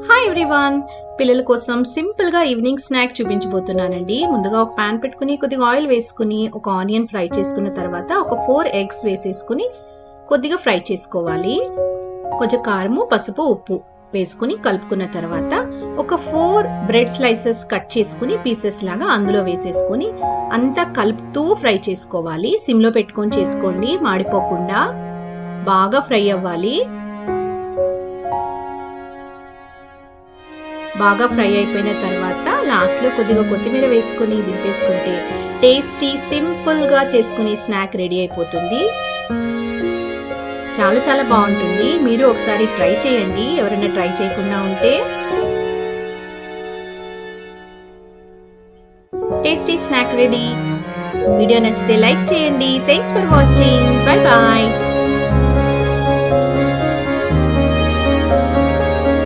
Hi everyone, పిల్లల కోసం సింపుల్గా ఈవినింగ్ స్నాక్ చూపించబోతున్నానండి. ముందుగా ఒక పాన్ పెట్టుకుని కొద్దిగా ఆయిల్ వేసుకుని ఒక ఆనియన్ ఫ్రై చేసుకున్న తర్వాత ఒక 4 ఎగ్స్ వేసేసుకుని కొద్దిగా ఫ్రై చేసుకోవాలి. కొంచెం కారము, పసుపు, ఉప్పు వేసుకుని కలుపుకున్న తర్వాత ఒక 4 బ్రెడ్ స్లైసెస్ కట్ చేసుకుని పీసెస్ లాగా అందులో వేసేసుకుని అంతా కలుపుతూ ఫ్రై చేసుకోవాలి. సిమ్లో పెట్టుకొని చేసుకోండి, మాడిపోకుండా బాగా ఫ్రై అవ్వాలి. బాగా ఫ్రై అయిపోయిన తర్వాత లాస్ట్లో కొద్దిగా కొత్తిమీర వేసుకొని దింపేసుకుంటే టేస్టీ సింపుల్గా చేసుకునే స్నాక్ రెడీ అయిపోతుంది. చాలా చాలా బాగుంటుంది. మీరు ఒకసారి ట్రై చేయండి, ఎవరైనా ట్రై చేయకుండా ఉంటే. Tasty snack ready. వీడియో నచ్చితే లైక్ చేయండి. Thanks for watching. Bye bye.